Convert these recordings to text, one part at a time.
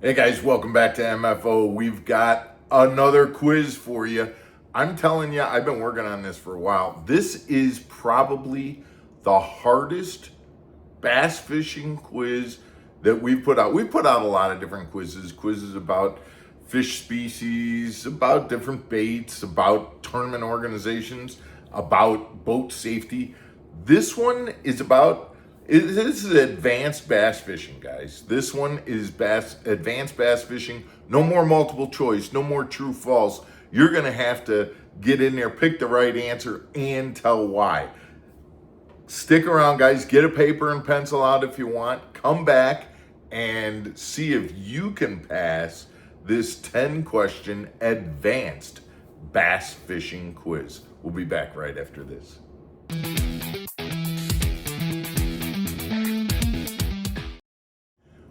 Hey guys, welcome back to MFO. We've got another quiz for you. I'm telling you, I've been working on this for a while. This is probably the hardest bass fishing quiz that we've put out. We've put out a lot of different quizzes about fish species, about different baits, about tournament organizations, about boat safety. This one is about this is advanced bass fishing, guys. This one is advanced bass fishing. No more multiple choice, no more true false. You're gonna have to get in there, pick the right answer, and tell why. Stick around, guys. Get a paper and pencil out if you want. Come back and see if you can pass this 10-question advanced bass fishing quiz. We'll be back right after this.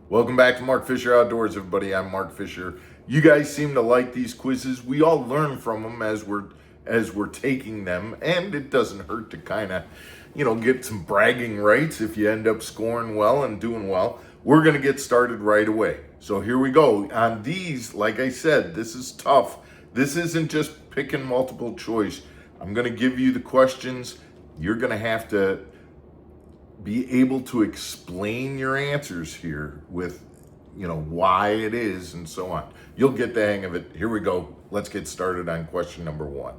Welcome back to Mark Fisher Outdoors, everybody. I'm Mark Fisher. You guys seem to like these quizzes. We all learn from them as we're taking them, and it doesn't hurt to kind of, get some bragging rights if you end up scoring well and doing well. We're going to get started right away. So here we go. On these, like I said, this is tough. This isn't just picking multiple choice. I'm going to give you the questions. You're going to have to be able to explain your answers here with, why it is and so on. You'll get the hang of it. Here we go. Let's get started on question number 1.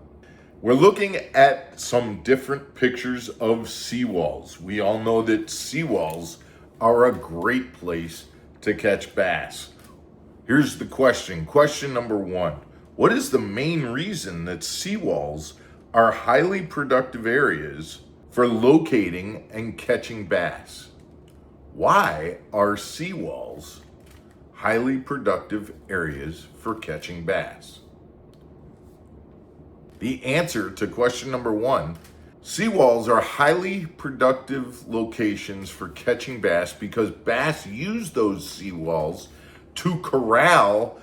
We're looking at some different pictures of seawalls. We all know that seawalls are a great place to catch bass. Here's the question. Question number 1. What is the main reason that seawalls are highly productive areas for locating and catching bass? Why are seawalls highly productive areas for catching bass? The answer to question number 1, seawalls are highly productive locations for catching bass because bass use those seawalls to corral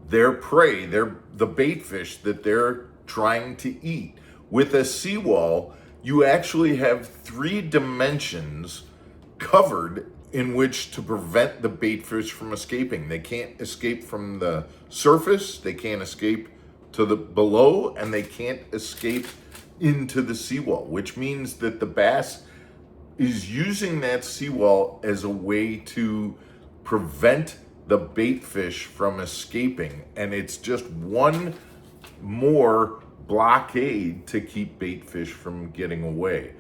their prey, the bait fish that they're trying to eat. With a seawall, you actually have 3 dimensions covered in which to prevent the bait fish from escaping. They can't escape from the surface, they can't escape to the below, and they can't escape into the seawall, which means that the bass is using that seawall as a way to prevent the bait fish from escaping. And it's just one more blockade to keep bait fish from getting away.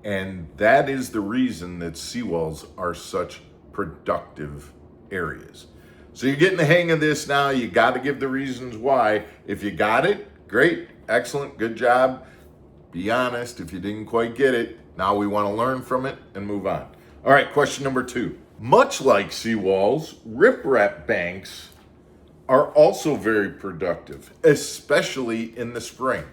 And that is the reason that seawalls are such productive areas. So you're getting the hang of this now. You got to give the reasons why. If you got it, great, excellent, good job. Be honest if you didn't quite get it. Now we want to learn from it and move on. All right, question number 2. Much like seawalls, riprap banks are also very productive, especially in the spring.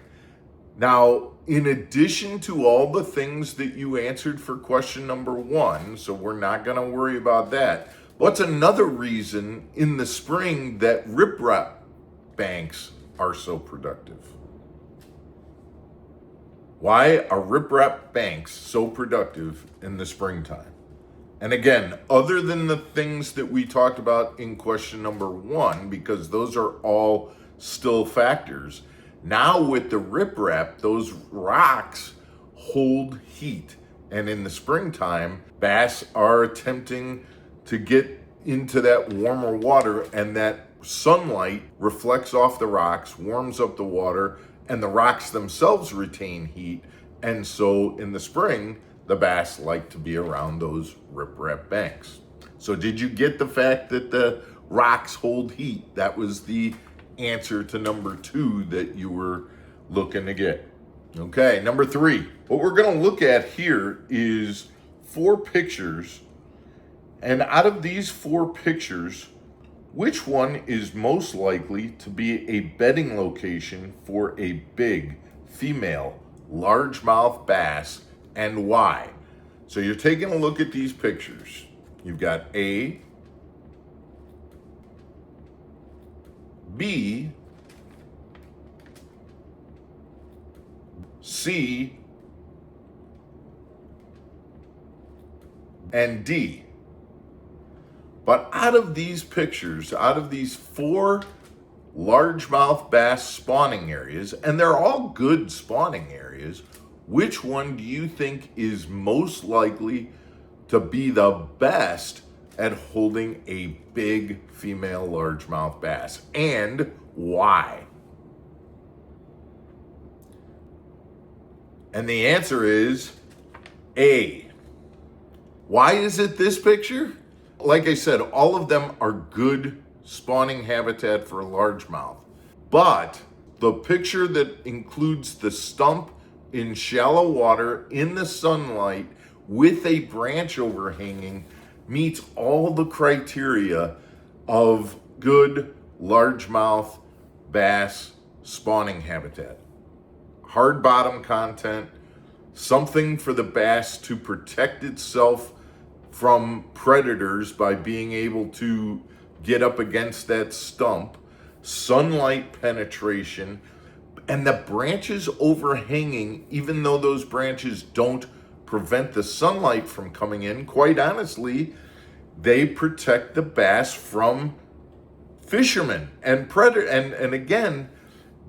Now, in addition to all the things that you answered for question number 1, so we're not going to worry about that, what's another reason in the spring that riprap banks are so productive? Why are riprap banks so productive in the springtime? And again, other than the things that we talked about in question number 1, because those are all still factors, now with the riprap, those rocks hold heat. And in the springtime, bass are attempting to get into that warmer water, and that sunlight reflects off the rocks, warms up the water, and the rocks themselves retain heat. And so in the spring, the bass like to be around those riprap banks. So did you get the fact that the rocks hold heat? That was the answer to number 2 that you were looking to get. Okay, number 3. What we're going to look at here is 4 pictures. And out of these 4 pictures, which one is most likely to be a bedding location for a big female largemouth bass, and why? So you're taking a look at these pictures. You've got A, B, C, and D. But out of these pictures, out of these 4 largemouth bass spawning areas, and they're all good spawning areas, which one do you think is most likely to be the best at holding a big female largemouth bass, and why? And the answer is A. Why is it this picture? Like I said, all of them are good spawning habitat for largemouth. But the picture that includes the stump in shallow water in the sunlight with a branch overhanging meets all the criteria of good largemouth bass spawning habitat. Hard bottom content, something for the bass to protect itself from predators by being able to get up against that stump, sunlight penetration, and the branches overhanging, even though those branches don't prevent the sunlight from coming in, quite honestly, they protect the bass from fishermen and predator. And again,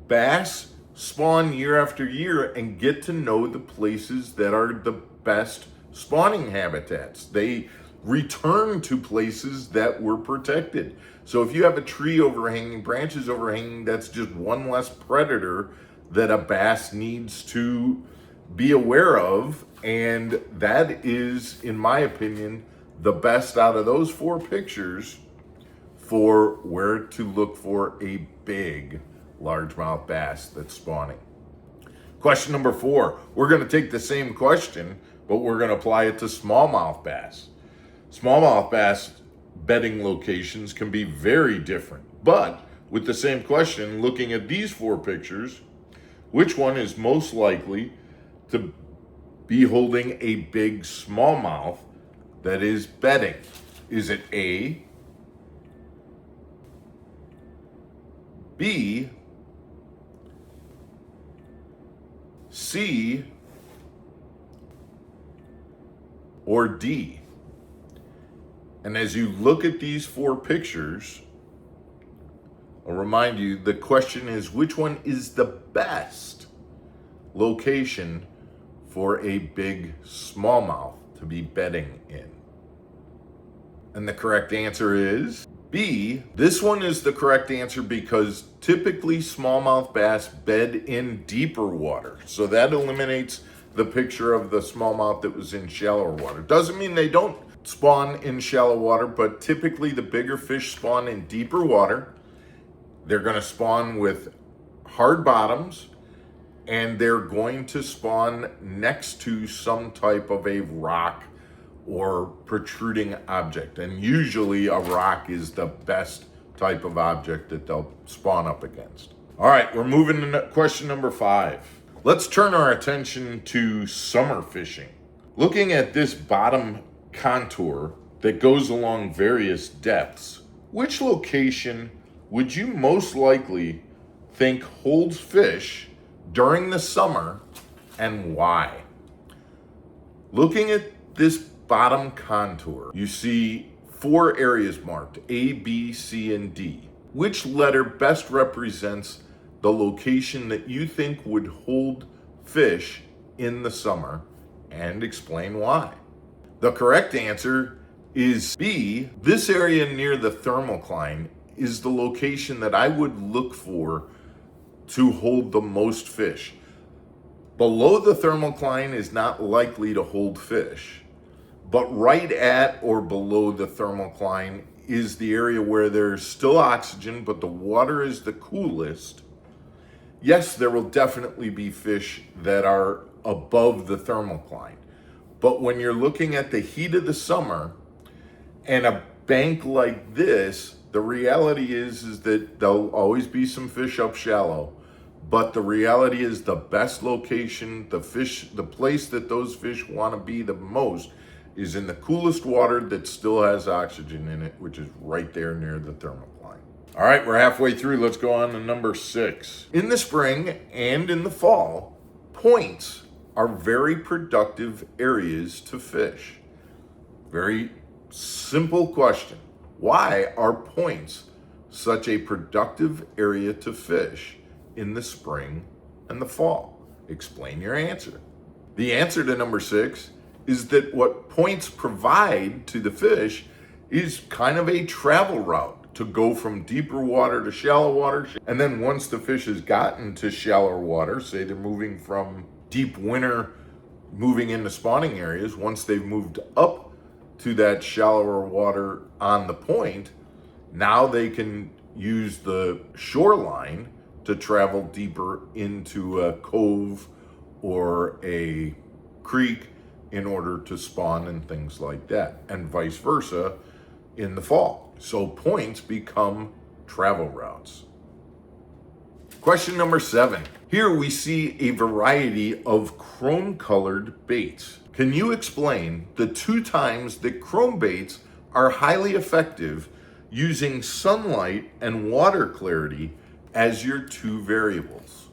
bass spawn year after year and get to know the places that are the best spawning habitats. They return to places that were protected. So if you have a tree overhanging, branches overhanging, that's just one less predator that a bass needs to be aware of. And that is, in my opinion, the best out of those 4 pictures for where to look for a big largemouth bass that's spawning. Question number 4. We're going to take the same question, but we're going to apply it to smallmouth bass. Smallmouth bass bedding locations can be very different, but with the same question, looking at these 4 pictures, which one is most likely to be holding a big smallmouth that is bedding? Is it A, B, C, or D? And as you look at these 4 pictures, I'll remind you, the question is, which one is the best location for a big smallmouth to be bedding in? And the correct answer is B. This one is the correct answer because typically smallmouth bass bed in deeper water. So that eliminates the picture of the smallmouth that was in shallower water. Doesn't mean they don't spawn in shallow water, but typically the bigger fish spawn in deeper water. They're going to spawn with hard bottoms, and they're going to spawn next to some type of a rock or protruding object. And usually a rock is the best type of object that they'll spawn up against. All right, we're moving to question number 5. Let's turn our attention to summer fishing. Looking at this bottom contour that goes along various depths, which location would you most likely think holds fish during the summer, and why? Looking at this bottom contour, you see 4 areas marked, A, B, C, and D. Which letter best represents the location that you think would hold fish in the summer, and explain why? The correct answer is B. This area near the thermocline is the location that I would look for to hold the most fish. Below the thermocline is not likely to hold fish, but right at or below the thermocline is the area where there's still oxygen, but the water is the coolest. Yes, there will definitely be fish that are above the thermocline. But when you're looking at the heat of the summer and a bank like this, the reality is that there'll always be some fish up shallow. But the reality is the best location, the place that those fish want to be the most is in the coolest water that still has oxygen in it, which is right there near the thermocline. All right, we're halfway through. Let's go on to number 6. In the spring and in the fall, points are very productive areas to fish. Very simple question. Why are points such a productive area to fish in the spring and the fall? Explain your answer. The answer to number 6 is that what points provide to the fish is kind of a travel route to go from deeper water to shallow water. And then once the fish has gotten to shallower water, say they're moving from deep winter, moving into spawning areas, once they've moved up to that shallower water on the point, now they can use the shoreline to travel deeper into a cove or a creek in order to spawn and things like that, and vice versa in the fall. So points become travel routes. Question number 7. Here we see a variety of chrome-colored baits. Can you explain the 2 times that chrome baits are highly effective using sunlight and water clarity as your 2 variables?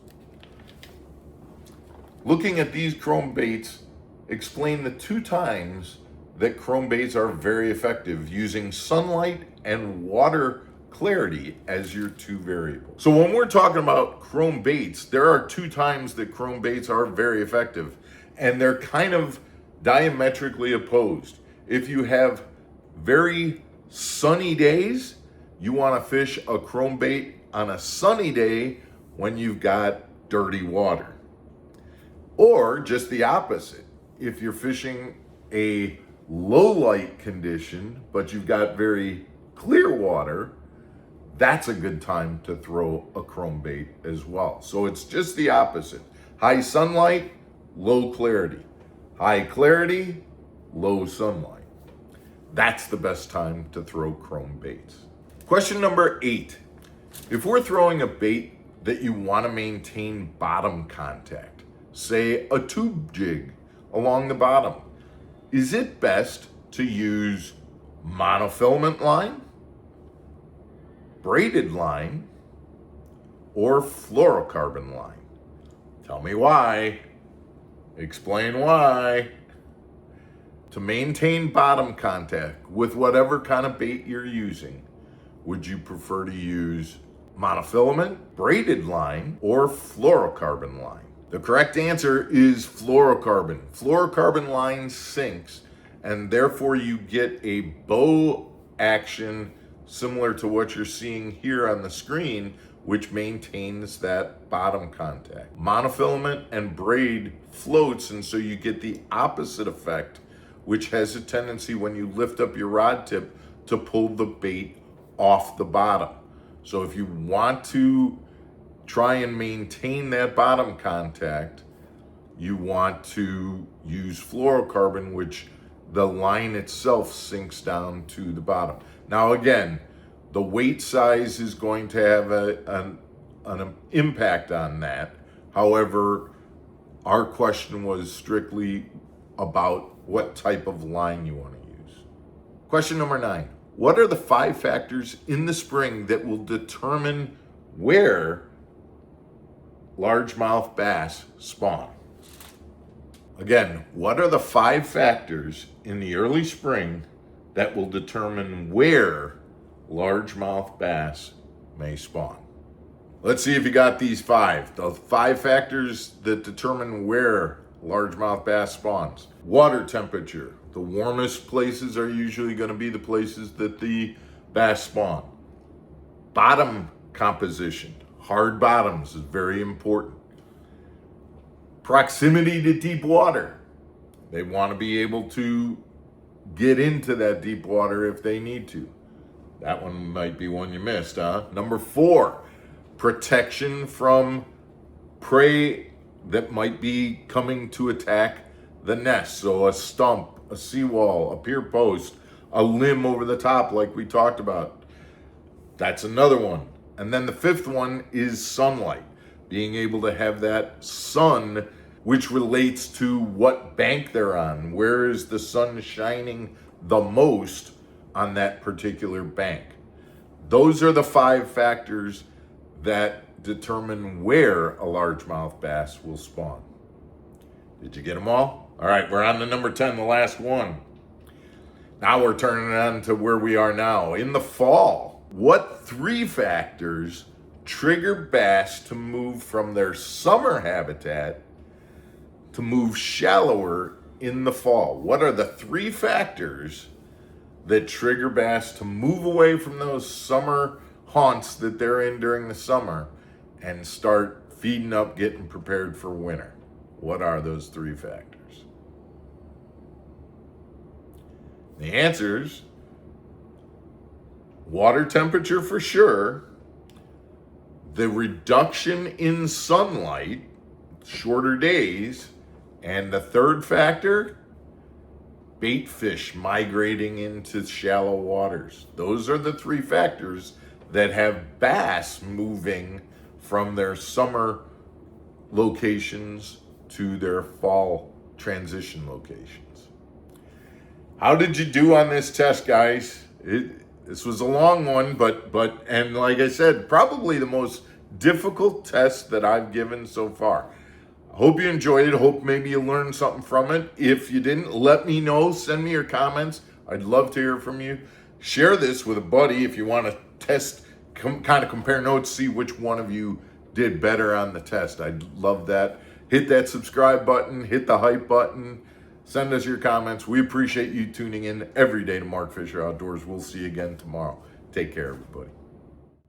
Looking at these chrome baits, explain the 2 times that chrome baits are very effective using sunlight and water clarity as your 2 variables. So when we're talking about chrome baits, there are 2 times that chrome baits are very effective, and they're kind of diametrically opposed. If you have very sunny days, you want to fish a chrome bait on a sunny day when you've got dirty water. Or just the opposite. If you're fishing a low light condition, but you've got very clear water, that's a good time to throw a chrome bait as well. So it's just the opposite. High sunlight, low clarity. High clarity, low sunlight. That's the best time to throw chrome baits. Question number 8. If we're throwing a bait that you want to maintain bottom contact, say a tube jig along the bottom, is it best to use monofilament line, braided line, or fluorocarbon line? Tell me why. Explain why. To maintain bottom contact with whatever kind of bait you're using, would you prefer to use monofilament, braided line, or fluorocarbon line? The correct answer is fluorocarbon. Fluorocarbon line sinks, and therefore you get a bow action similar to what you're seeing here on the screen, which maintains that bottom contact. Monofilament and braid floats, and so you get the opposite effect, which has a tendency when you lift up your rod tip to pull the bait off the bottom. So if you want to try and maintain that bottom contact, you want to use fluorocarbon, which the line itself sinks down to the bottom. Now again, the weight size is going to have an impact on that. However, our question was strictly about what type of line you want to use. Question number 9. What are the 5 factors in the spring that will determine where largemouth bass spawn? Again, what are the 5 factors in the early spring that will determine where largemouth bass may spawn? Let's see if you got these 5. The 5 factors that determine where largemouth bass spawns. Water temperature. The warmest places are usually going to be the places that the bass spawn. Bottom composition. Hard bottoms is very important. Proximity to deep water. They want to be able to get into that deep water if they need to. That one might be one you missed, huh? Number 4, protection from prey that might be coming to attack the nest. So a stump, a seawall, a pier post, a limb over the top like we talked about. That's another one. And then the 5th one is sunlight. Being able to have that sun, which relates to what bank they're on. Where is the sun shining the most on that particular bank? Those are the 5 factors that determine where a largemouth bass will spawn. Did you get them all? All right, we're on to number 10, the last one. Now we're turning it on to where we are now. In the fall, what 3 factors trigger bass to move from their summer habitat to move shallower in the fall? What are the 3 factors that trigger bass to move away from those summer haunts that they're in during the summer and start feeding up, getting prepared for winter? What are those 3 factors? The answers: water temperature for sure, the reduction in sunlight, shorter days, and the third factor, bait fish migrating into shallow waters. Those are the 3 factors that have bass moving from their summer locations to their fall transition locations. How did you do on this test, guys? This was a long one, but and like I said, probably the most difficult test that I've given so far. I hope you enjoyed it. Hope maybe you learned something from it. If you didn't, let me know. Send me your comments. I'd love to hear from you. Share this with a buddy if you want to test, kind of compare notes, see which one of you did better on the test. I'd love that. Hit that subscribe button. Hit the hype button. Send us your comments. We appreciate you tuning in every day to Mark Fisher Outdoors. We'll see you again tomorrow. Take care, everybody.